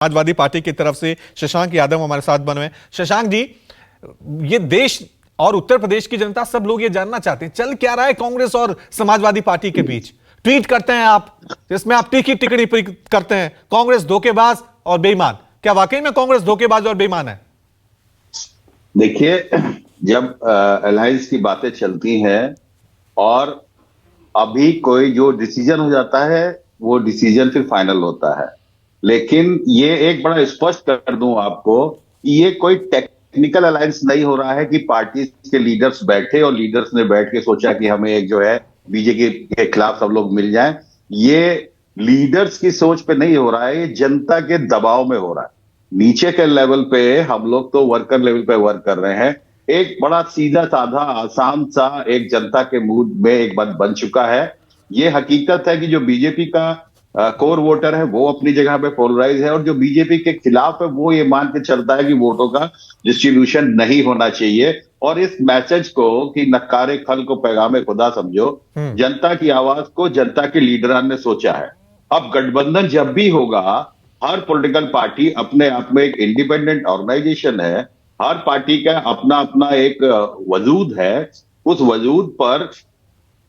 Samajwadi party की तरफ से शशांक यादव हमारे साथ बने हैं। शशांक जी, ये देश और उत्तर प्रदेश की जनता, सब लोग ये जानना चाहते हैं चल क्या रहा है कांग्रेस और समाजवादी पार्टी के बीच। ट्वीट करते हैं आप, जिसमें आप तीखी टिप्पणी करते हैं, कांग्रेस धोखेबाज और बेईमान। क्या वाकई में कांग्रेस धोखेबाज और बेईमान है? देखिए, जब अलायंस की बातें चलती हैं और अभी कोई जो डिसीजन हो जाता है वो डिसीजन फिर फाइनल होता है। लेकिन ये एक बड़ा स्पष्ट कर दूं आपको, ये कोई टेक्निकल अलायंस नहीं हो रहा है कि पार्टी के लीडर्स बैठे और लीडर्स ने बैठ के सोचा कि हमें एक जो है बीजेपी के खिलाफ सब लोग मिल जाएं। ये लीडर्स की सोच पे नहीं हो रहा है, ये जनता के दबाव में हो रहा है। नीचे के लेवल पे हम लोग तो वर्कर लेवल पे वर्क कर रहे हैं। एक बड़ा सीधा साधा आसान सा एक जनता के मूड में एक बात बन चुका है। ये हकीकत है कि जो बीजेपी का कोर वोटर है वो अपनी जगह पे पोलराइज है, और जो बीजेपी के खिलाफ है वो ये मान के चलता है कि वोटों का डिस्ट्रीब्यूशन नहीं होना चाहिए। और इस मैसेज को कि नक्कारे खल को पैगामे खुदा समझो, जनता की आवाज को जनता के लीडरान ने सोचा है। अब गठबंधन जब भी होगा, हर पॉलिटिकल पार्टी अपने आप में एक इंडिपेंडेंट ऑर्गेनाइजेशन है। हर पार्टी का अपना अपना एक वजूद है। उस वजूद पर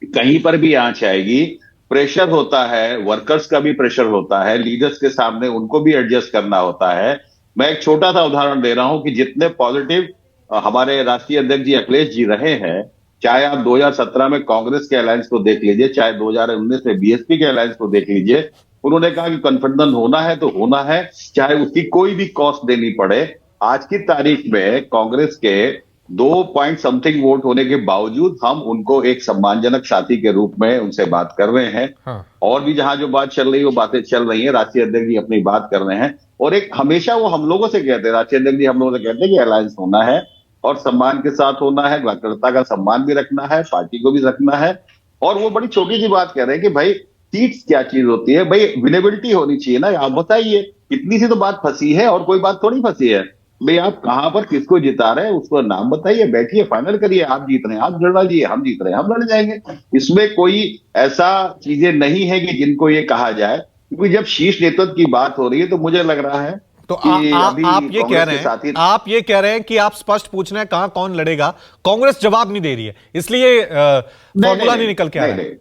कहीं पर भी आंच आएगी, प्रेशर होता है, वर्कर्स का भी प्रेशर होता है, लीडर्स के सामने उनको भी एडजस्ट करना होता है। मैं एक छोटा सा उदाहरण दे रहा हूं कि जितने पॉजिटिव हमारे राष्ट्रीय अध्यक्ष जी अखिलेश जी रहे हैं, चाहे आप 2017 में कांग्रेस के अलायंस को देख लीजिए, चाहे 2019 में बीएसपी के अलायंस को देख लीजिए, उन्होंने कहा कि गठबंधन होना है तो होना है, चाहे उसकी कोई भी कॉस्ट देनी पड़े। आज की तारीख में कांग्रेस के 2 पॉइंट समथिंग वोट होने के बावजूद हम उनको एक सम्मानजनक साथी के रूप में उनसे बात कर रहे हैं। हाँ। और भी जहां जो बात चल रही है वो बातें चल रही है, राष्ट्रीय अध्यक्ष जी अपनी बात कर रहे हैं। और एक हमेशा वो हम लोगों से कहते हैं, राष्ट्रीय अध्यक्ष जी हम लोगों से कहते हैं कि अलायंस होना है और सम्मान के साथ होना है, कार्यकर्ता का सम्मान भी रखना है, पार्टी को भी रखना है। और वो बड़ी छोटी सी बात कह रहे हैं कि भाई सीट्स क्या चीज होती है, भाई विनेबिलिटी होनी चाहिए ना। आप बताइए, इतनी सी तो बात फंसी है और कोई बात थोड़ी फंसी है। भाई आप कहां पर किसको जिता रहे हैं उसको नाम बताइए, बैठिए, फाइनल करिए। आप जीत रहे हैं आप लड़ लीजिए, हम जीत रहे हैं हम लड़ जाएंगे। इसमें कोई ऐसा चीजें नहीं है कि जिनको ये कहा जाए, क्योंकि जब शीर्ष नेतृत्व की बात हो रही है तो मुझे लग रहा है तो आप ये कह रहे हैं, आप ये कह रहे हैं कि आप स्पष्ट पूछ रहे हैं कहां कौन लड़ेगा, कांग्रेस जवाब नहीं दे रही है, इसलिए फॉर्मूला नहीं निकल के आ रहा है।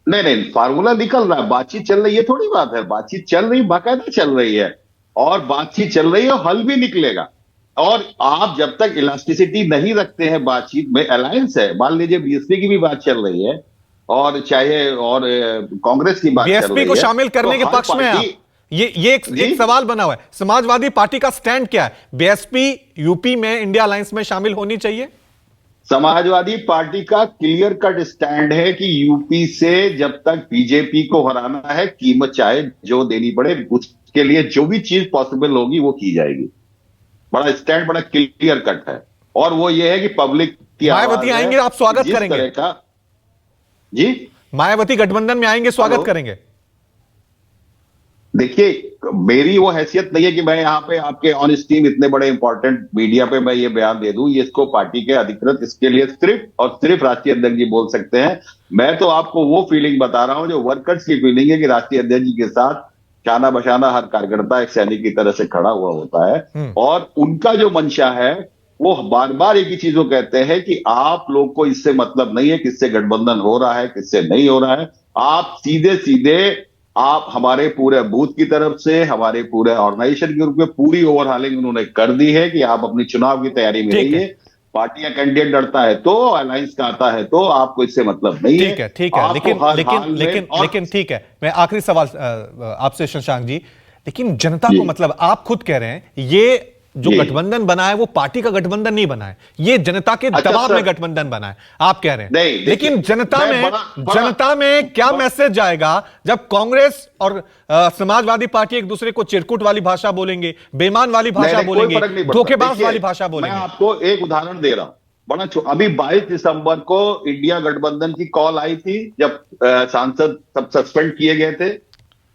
नहीं, फार्मूला निकल रहा है, बातचीत चल रही है, थोड़ी बात है, बातचीत चल रही, बाकायदा चल रही है और बातचीत चल रही है और हल भी निकलेगा। और आप जब तक इलास्टिसिटी नहीं रखते हैं बातचीत में, अलायंस है, मान लीजिए बीएसपी की भी बात चल रही है और चाहे और कांग्रेस की बात चल रही है, बीएसपी को शामिल करने के पक्ष में आप, ये एक सवाल बना हुआ है, समाजवादी पार्टी का स्टैंड क्या है? बीएसपी यूपी में इंडिया अलायंस में शामिल होनी चाहिए? समाजवादी पार्टी का क्लियर कट स्टैंड है कि यूपी से जब तक बीजेपी को हराना है, कीमत चाहे जो देनी पड़े, उसके लिए जो भी चीज पॉसिबल होगी वो की जाएगी। बड़ा स्टैंड, बड़ा क्लियर कट है। और वो ये है कि पब्लिक की मायावती आएंगे, आप स्वागत करेंगे? जी, मायावती गठबंधन में आएंगे, स्वागत करेंगे? देखिए, मेरी वो हैसियत नहीं है कि मैं यहाँ पे आपके ऑन स्ट्रीम इतने बड़े इंपॉर्टेंट मीडिया पे मैं ये बयान दे दूं। ये इसको पार्टी के अधिकृत, इसके लिए सिर्फ और सिर्फ राष्ट्रीय अध्यक्ष जी बोल सकते हैं। मैं तो आपको वो फीलिंग बता रहा हूं जो वर्कर्स की फीलिंग है कि राष्ट्रीय अध्यक्ष जी के साथ शाना बशाना हर कार्यकर्ता एक सैनिक की तरह से खड़ा हुआ होता है। और उनका जो मंशा है वो बार बार एक ही चीज को कहते हैं कि आप लोग को इससे मतलब नहीं है किससे गठबंधन हो रहा है किससे नहीं हो रहा है। आप सीधे सीधे आप हमारे पूरे बूथ की तरफ से, हमारे पूरे ऑर्गेनाइजेशन के रूप में पूरी ओवरहालिंग उन्होंने कर दी है कि आप अपनी चुनाव की तैयारी में रहिए। पार्टी का कैंडिडेट लड़ता है तो, अलायंस का आता है तो, आपको इससे मतलब नहीं है। ठीक है, लेकिन ठीक है, मैं आखिरी सवाल आपसे शशांक जी, लेकिन जनता को मतलब, आप खुद कह रहे हैं ये जो गठबंधन बना है वो पार्टी का गठबंधन नहीं बना है, ये जनता के दबाव में गठबंधन बना है, आप कह रहे हैं। नहीं, लेकिन जनता में क्या मैसेज जाएगा जब कांग्रेस और समाजवादी पार्टी एक दूसरे को चिरकुट वाली भाषा बोलेंगे, बेईमान वाली भाषा बोलेंगे, धोखेबाज वाली भाषा बोलेंगे? मैं आपको एक उदाहरण दे रहा हूं, बड़ा अभी 22 दिसंबर को इंडिया गठबंधन की कॉल आई थी जब सांसद सब सस्पेंड किए गए थे।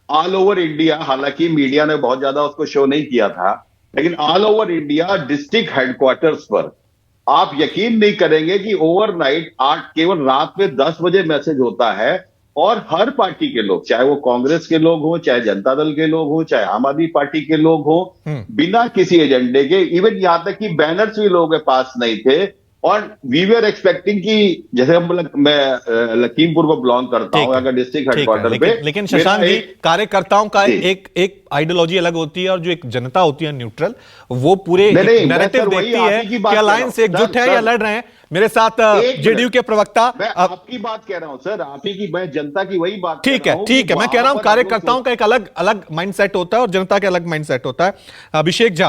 ऑल ओवर इंडिया, हालांकि मीडिया ने बहुत ज्यादा उसको शो नहीं किया था, लेकिन all over India district headquarters पर आप यकीन नहीं करेंगे कि ओवरनाइट केवल रात में 10 बजे मैसेज होता है और हर पार्टी के लोग, चाहे वो कांग्रेस के लोग हो, चाहे जनता दल के लोग हो, चाहे आम आदमी पार्टी के लोग हो, बिना किसी एजेंडे के, इवन यहां तक कि बैनर्स भी लोगों के पास नहीं थे। और वी वर एक्सपेक्टिंग कि जैसे मैं लखीमपुर को बिलोंग करता हूं, अगर डिस्ट्रिक्ट ठीक है, हेडक्वार्टर पे, लेकिन शशांक जी, कार्यकर्ताओं का जी। एक आइडियोलॉजी अलग होती है और जो एक जनता होती है न्यूट्रल, वो पूरे नहीं, नैरेटिव सर, वही देखती आप है ही की कि बात कर रहा अलायंस हूं। एकजुट है सर, या लड़ रहे हैं। मेरे साथ एक जेडीयू मिनट, के प्रवक्ता मैं आपकी बात कह रहा हूं सर, आप ही की, मैं जनता की वही बात कर ठीक रहा है, हूं ठीक कि है, मैं कह रहा हूं वहां पर हम लोग कार्यकर्ताओं का एक अलग अलग माइंडसेट होता है और जनता का अलग माइंडसेट होता है। अभिषेक झा,